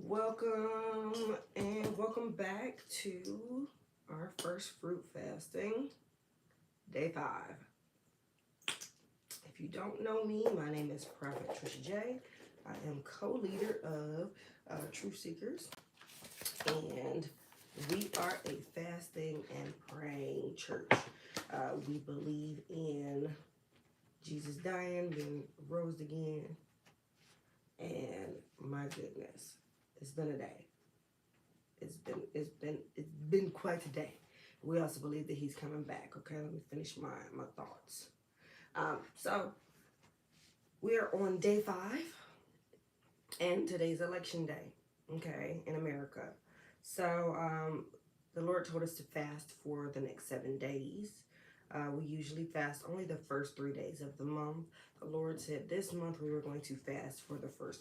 Welcome and welcome back to our first fruit fasting, day 5. If you don't know me, my name is Prophet Trisha J. I am co-leader of Truth Seekers, and we are a fasting and praying church. We believe in Jesus dying, being rose again, and my goodness, it's been a day. It's been quite a day. We also believe that he's coming back. Okay, let me finish my thoughts. So we are on day 5, and today's election day. Okay, in America. So the Lord told us to fast for the next 7 days. We usually fast only the first 3 days of the month. The Lord said this month we were going to fast for the first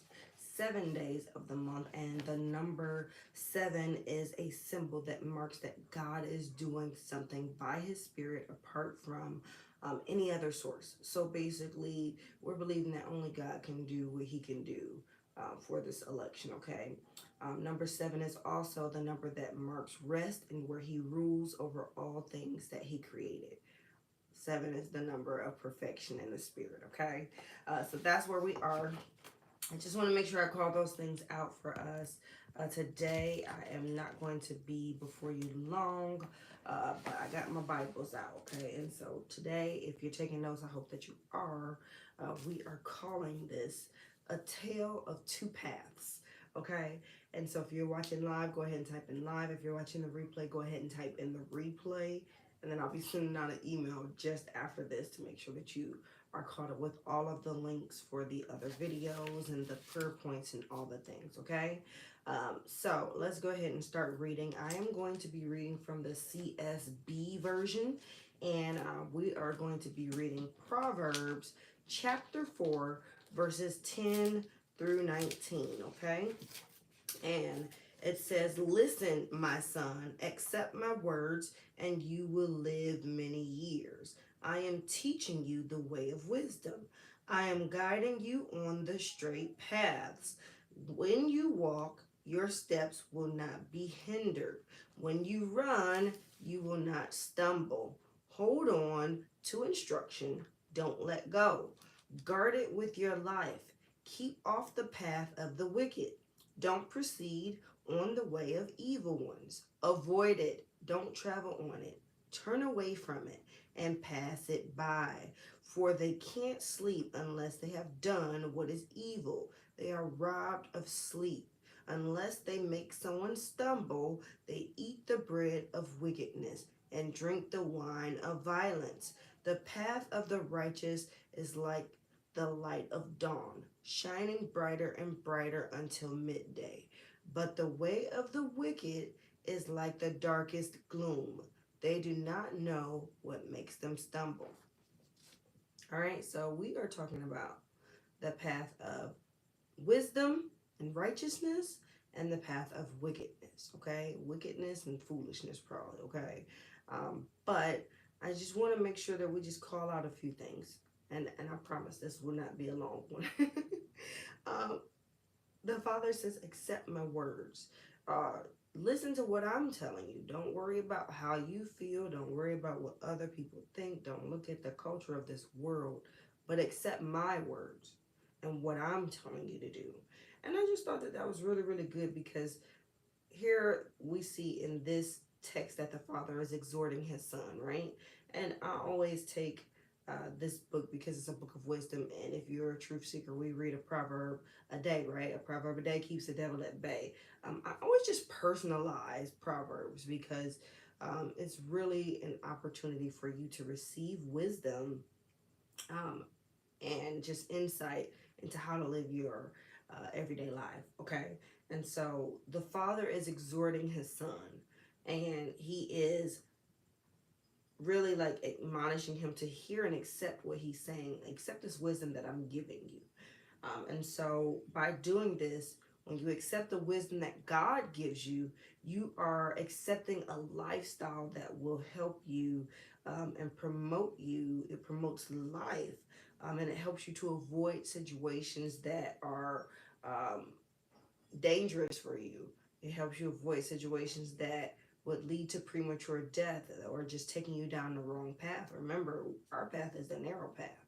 7 days of the month, and the number 7 is a symbol that marks that God is doing something by his spirit apart from any other source. So basically we're believing that only God can do what he can do for this election. Okay, number 7 is also the number that marks rest and where he rules over all things that he created. 7 is the number of perfection in the spirit. Okay, so that's where we are. I just want to make sure I call those things out for us. Today, I am not going to be before you long, but I got my Bibles out, okay? And so today, if you're taking notes, I hope that you are. We are calling this a tale of two paths, okay? And so if you're watching live, go ahead and type in live. If you're watching the replay, go ahead and type in the replay. And then I'll be sending out an email just after this to make sure that you are caught up with all of the links for the other videos and the prayer points and all the things, okay? So let's go ahead and start reading. I am going to be reading from the CSB version, and we are going to be reading Proverbs chapter 4, verses 10 through 19, okay? And it says, "Listen, my son, accept my words, and you will live many years. I am teaching you the way of wisdom. I am guiding you on the straight paths. When you walk, your steps will not be hindered. When you run, you will not stumble. Hold on to instruction. Don't let go. Guard it with your life. Keep off the path of the wicked. Don't proceed on the way of evil ones. Avoid it. Don't travel on it. Turn away from it and pass it by. For they can't sleep unless they have done what is evil. They are robbed of sleep. Unless they make someone stumble, they eat the bread of wickedness and drink the wine of violence. The path of the righteous is like the light of dawn, shining brighter and brighter until midday. But the way of the wicked is like the darkest gloom. They do not know what makes them stumble." All right, so we are talking about the path of wisdom and righteousness and the path of wickedness, okay? Wickedness and foolishness, probably, okay? But I just want to make sure that we just call out a few things. And I promise this will not be a long one. The Father says, accept my words. Listen to what I'm telling you. Don't worry about how you feel. Don't worry about what other people think. Don't look at the culture of this world, but accept my words and what I'm telling you to do. And I just thought that that was really, really good, because here we see in this text that the Father is exhorting his son, right? And I always take this book because it's a book of wisdom. And if you're a truth seeker, we read a proverb a day, right? A proverb a day keeps the devil at bay. I always just personalize Proverbs because it's really an opportunity for you to receive wisdom and just insight into how to live your everyday life, okay? And so the Father is exhorting his son, and he is really like admonishing him to hear and accept what he's saying, accept this wisdom that I'm giving you. And so by doing this, when you accept the wisdom that God gives you, you are accepting a lifestyle that will help you and promote you. It promotes life, and it helps you to avoid situations that are dangerous for you. It helps you avoid situations that would lead to premature death or just taking you down the wrong path. Remember, our path is the narrow path.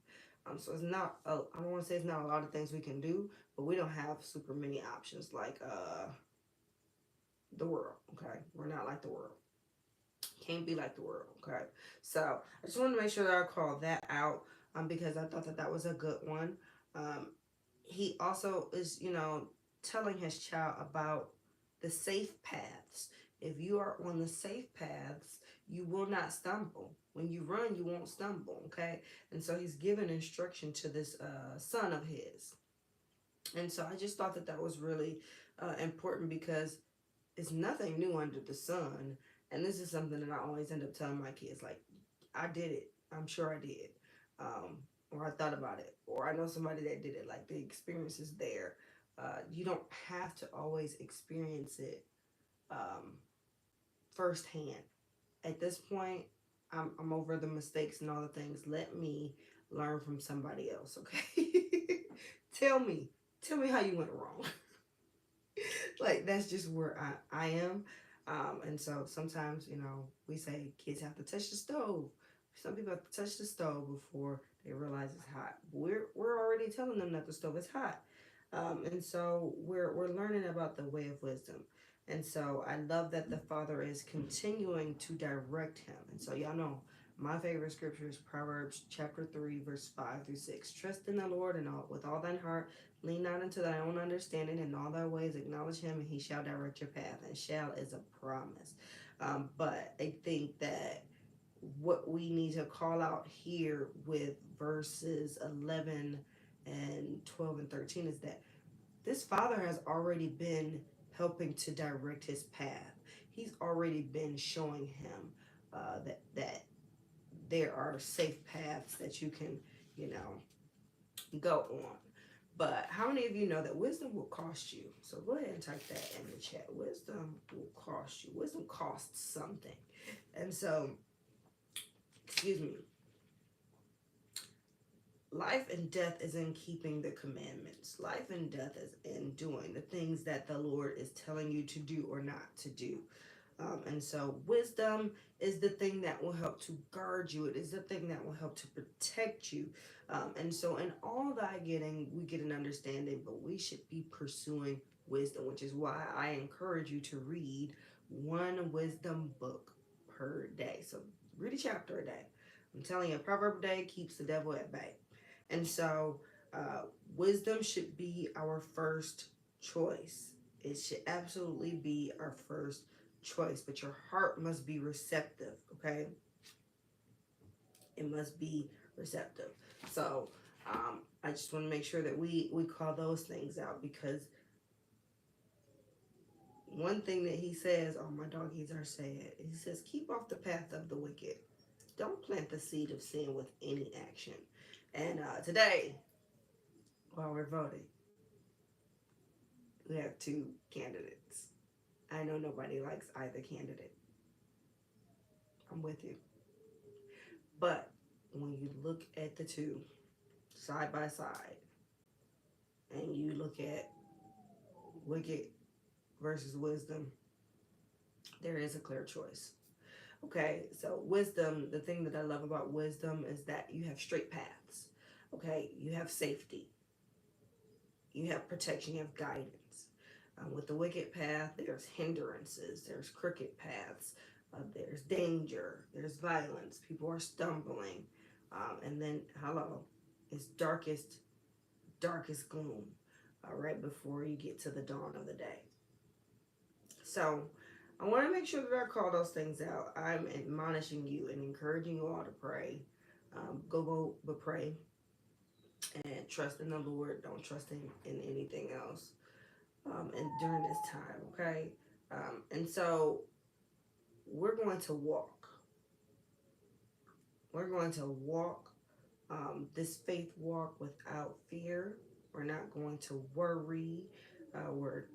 So it's not, I don't want to say it's not a lot of things we can do, but we don't have super many options like the world, okay? We're not like the world. Can't be like the world, okay? So I just wanted to make sure that I called that out because I thought that that was a good one. Um, he also is, telling his child about the safe paths. If you are on the safe paths, you will not stumble. When you run, you won't stumble, okay? And so he's given instruction to this son of his. And so I just thought that that was really important because it's nothing new under the sun. And this is something that I always end up telling my kids, like, I did it. I'm sure I did. Or I thought about it. Or I know somebody that did it. Like, the experience is there. You don't have to always experience it um, firsthand. At this point, I'm over the mistakes and all the things. Let me learn from somebody else, okay? tell me. Tell me how you went wrong. Like, that's just where I am. And so sometimes, we say kids have to touch the stove. Some people have to touch the stove before they realize it's hot. We're already telling them that the stove is hot. And so we're learning about the way of wisdom. And so I love that the Father is continuing to direct him. And so y'all know my favorite scripture is Proverbs chapter 3, verse 5 through 6. Trust in the Lord and all with all thine heart. Lean not into thy own understanding. In all thy ways acknowledge him, and he shall direct your path. And shall is a promise. But I think that what we need to call out here with verses 11 and 12 and 13 is that this father has already been helping to direct his path. He's already been showing him that there are safe paths that you can, go on. But how many of you know that wisdom will cost you? So go ahead and type that in the chat. Wisdom will cost you. Wisdom costs something. And so, excuse me, life and death is in keeping the commandments. Life and death is in doing the things that the Lord is telling you to do or not to do. And so wisdom is the thing that will help to guard you. It is the thing that will help to protect you. And so in all thy getting, we get an understanding, but we should be pursuing wisdom, which is why I encourage you to read one wisdom book per day. So read a chapter a day. I'm telling you, a proverb a day keeps the devil at bay. And so wisdom should be our first choice. It should absolutely be our first choice, but your heart must be receptive, okay? It must be receptive. So I just want to make sure that we call those things out, because one thing that he says, oh, my doggies are saying, he says, keep off the path of the wicked. Don't plant the seed of sin with any action. And today, while we're voting, we have two candidates. I know nobody likes either candidate. I'm with you. But when you look at the two side by side and you look at wicked versus wisdom, there is a clear choice. Okay, so wisdom, the thing that I love about wisdom is that you have straight paths. Okay, you have safety, you have protection, you have guidance. With the wicked path, there's hindrances, there's crooked paths, there's danger, there's violence, people are stumbling, and then, hello, it's darkest gloom right before you get to the dawn of the day. So I want to make sure that I call those things out. I'm admonishing you and encouraging you all to pray. Go vote, but pray. And trust in the Lord. Don't trust in anything else. And during this time, okay? And so we're going to walk. We're going to walk this faith walk without fear. We're not going to worry.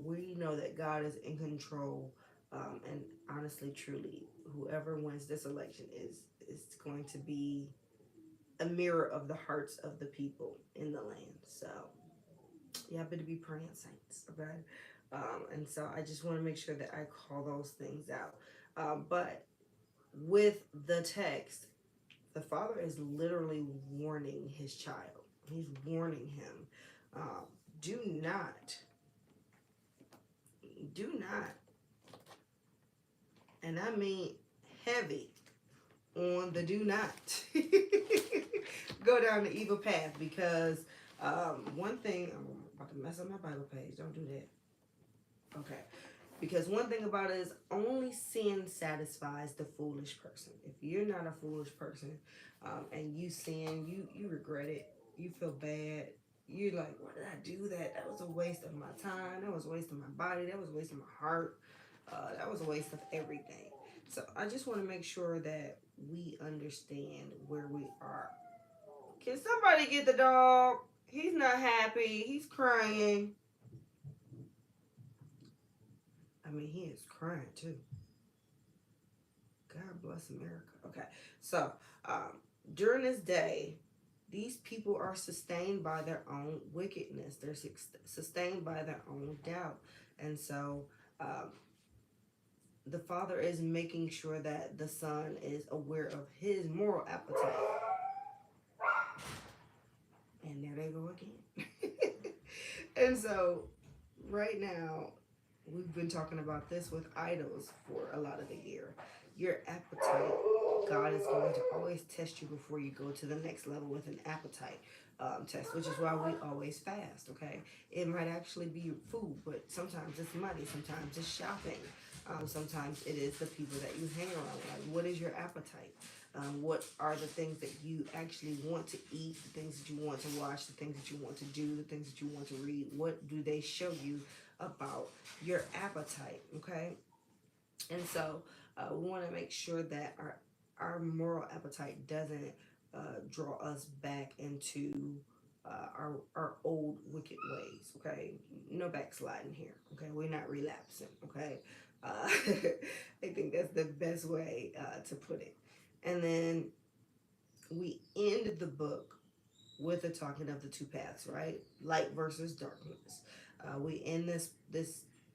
We know that God is in control. And honestly, truly, whoever wins this election is going to be a mirror of the hearts of the people in the land. So you happen to be praying, saints, okay? And so I just want to make sure that I call those things out. But with the text, the father is literally warning his child. He's warning him. Um, do not, do not, and I mean heavy on the do not go down the evil path, because one thing, I'm about to mess up my Bible page. Don't do that. Okay. Because one thing about it is only sin satisfies the foolish person. If you're not a foolish person, and you sin, you regret it. You feel bad. You're like, why did I do that? That was a waste of my time. That was a waste of my body. That was a waste of my heart. That was a waste of everything. So I just want to make sure that we understand where we are. Can somebody get the dog? He's not happy. He's crying. I mean, he is crying too. God bless America. Okay, so um, during this day, these people are sustained by their own wickedness. They're sustained by their own doubt. And so um, the father is making sure that the son is aware of his moral appetite. And there they go again. And so right now, we've been talking about this with idols for a lot of the year. Your appetite, God is going to always test you before you go to the next level with an appetite test, which is why we always fast, okay? It might actually be food, but sometimes it's money, sometimes it's shopping, sometimes it is the people that you hang around with. Like, what is your appetite? What are the things that you actually want to eat, the things that you want to watch, the things that you want to do, the things that you want to read? What do they show you about your appetite? Okay, and so we want to make sure that our moral appetite doesn't draw us back into our old wicked ways. Okay, no backsliding here. Okay, we're not relapsing. Okay, I think that's the best way to put it. And then we end the book with the talking of the two paths, right? Light versus darkness. We end this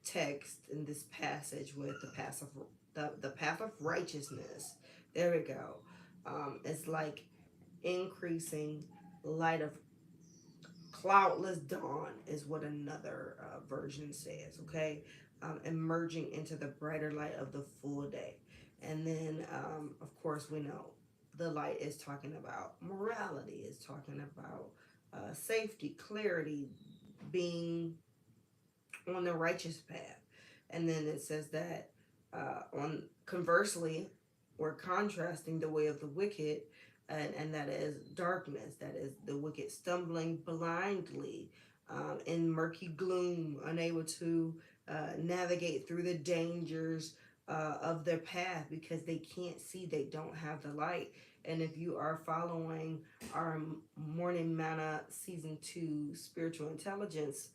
text in this passage with the path of righteousness. There we go. It's like increasing light of cloudless dawn is what another version says. Okay, emerging into the brighter light of the full day, and then of course we know the light is talking about morality, is talking about safety, clarity, being on the righteous path. And then it says that on conversely, we're contrasting the way of the wicked, and that is darkness, that is the wicked stumbling blindly in murky gloom, unable to navigate through the dangers of their path because they can't see, they don't have the light. And if you are following our Morning Manna Season 2 spiritual intelligence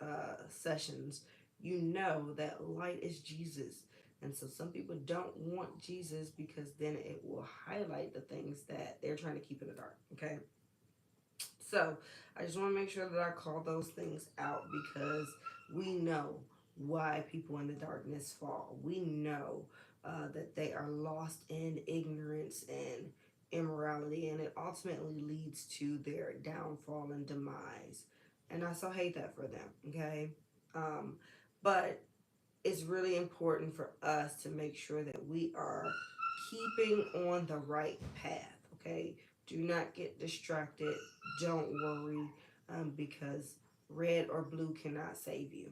sessions, you know that light is Jesus. And so some people don't want Jesus because then it will highlight the things that they're trying to keep in the dark. Okay. So I just want to make sure that I call those things out because we know why people in the darkness fall. We know that they are lost in ignorance and immorality, and it ultimately leads to their downfall and demise. And I so hate that for them. Okay. Um, but it's really important for us to make sure that we are keeping on the right path. Okay, do not get distracted. Don't worry, because red or blue cannot save you.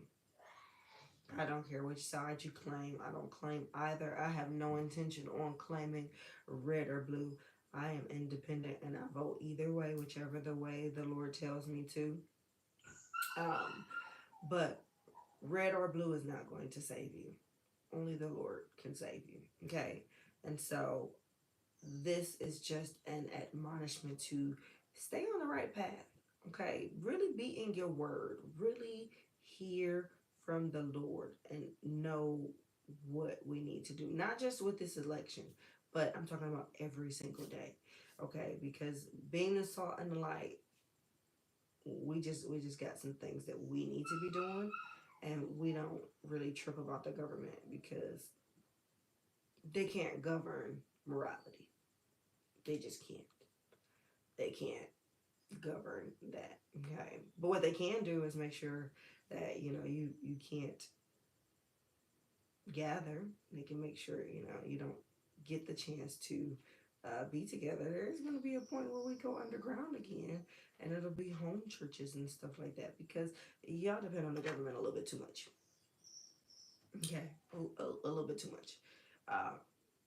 I don't care which side you claim. I don't claim either. I have no intention on claiming red or blue. I am independent and I vote either way, whichever the way the Lord tells me to. Um, but red or blue is not going to save you. Only the Lord can save you. Okay. And so this is just an admonishment to stay on the right path. Okay. Really be in your word. Really hear from the Lord and know what we need to do. Not just with this election, but I'm talking about every single day. Okay. Because being the salt and the light, we just got some things that we need to be doing, and we don't really trip about the government because they can't govern morality. They just can't. They can't govern that. Okay. But what they can do is make sure that, you can't gather. They can make sure, you don't get the chance to be together. There's going to be a point where we go underground again, and it'll be home churches and stuff like that, because y'all depend on the government a little bit too much. Okay, a little bit too much.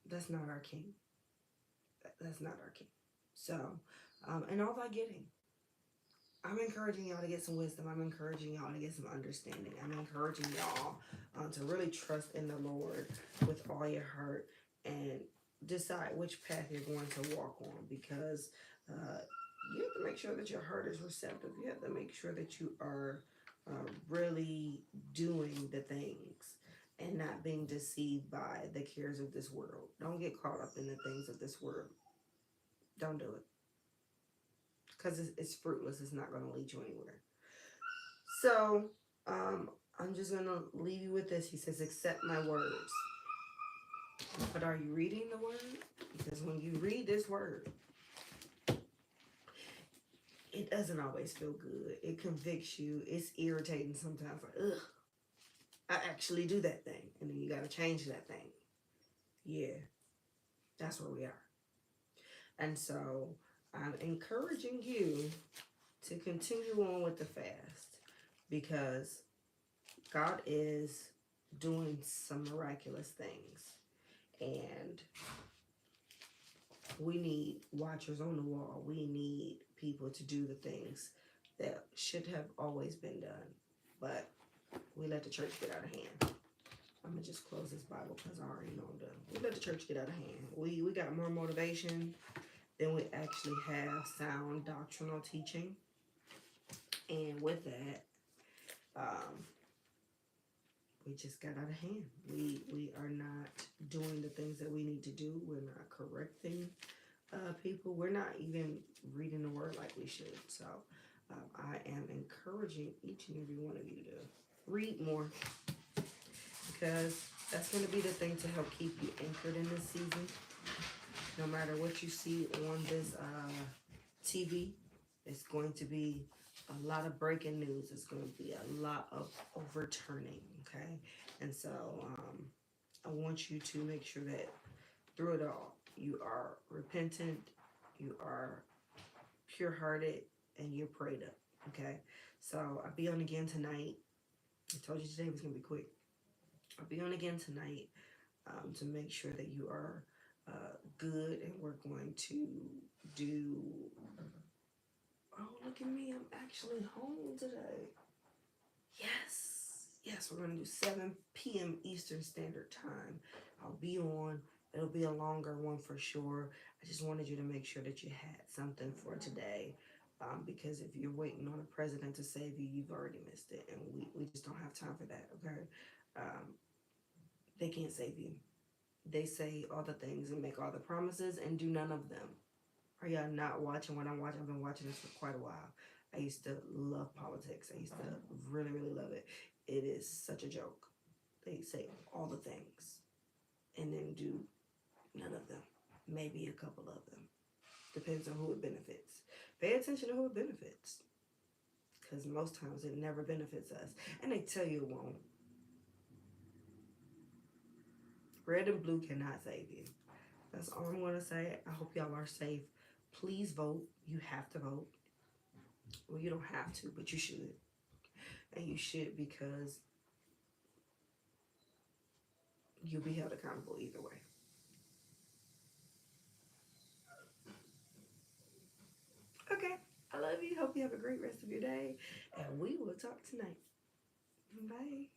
That's not our king. That's not our king. So, and all that getting, I'm encouraging y'all to get some wisdom. I'm encouraging y'all to get some understanding. I'm encouraging y'all to really trust in the Lord with all your heart and decide which path you're going to walk on, because you have to make sure that your heart is receptive. You have to make sure that you are really doing the things and not being deceived by the cares of this world. Don't get caught up in the things of this world. Don't do it. Because it's fruitless. It's not going to lead you anywhere. So, I'm just going to leave you with this. He says, accept my words. But are you reading the word? Because when you read this word, it doesn't always feel good. It convicts you. It's irritating sometimes. Like, ugh, I actually do that thing. And then you got to change that thing. Yeah, that's where we are. And so I'm encouraging you to continue on with the fast, because God is doing some miraculous things. And we need watchers on the wall. We need people to do the things that should have always been done. But we let the church get out of hand. I'm going to just close this Bible because I already know I'm done. We let the church get out of hand. We got more motivation than we actually have sound doctrinal teaching. And with that, we just got out of hand. We are not doing the things that we need to do. We're not correcting people. We're not even reading the word like we should. So I am encouraging each and every one of you to read more, because that's going to be the thing to help keep you anchored in this season. No matter what you see on this TV, it's going to be a lot of breaking news. It's going to be a lot of overturning, okay? And so I want you to make sure that through it all, you are repentant, you are pure-hearted, and you're prayed up, okay? So I'll be on again tonight. I told you today was going to be quick. I'll be on again tonight to make sure that you are good, and we're going to do... Oh, look at me. I'm actually home today. Yes, we're going to do 7 p.m. Eastern Standard Time. I'll be on. It'll be a longer one for sure. I just wanted you to make sure that you had something for today, because if you're waiting on a president to save you, you've already missed it, and we just don't have time for that, okay? They can't save you. They say all the things and make all the promises and do none of them. Are y'all not watching what I'm watching? I've been watching this for quite a while. I used to love politics. I used to really, really love it. It is such a joke. They say all the things and then do none of them. Maybe a couple of them. Depends on who it benefits. Pay attention to who it benefits, because most times it never benefits us. And they tell you it won't. Red and blue cannot save you. That's all I'm going to say. I hope y'all are safe. Please vote. You have to vote. Well, you don't have to, but you should. And you should, because you'll be held accountable either way. Okay. I love you. Hope you have a great rest of your day. And we will talk tonight. Bye.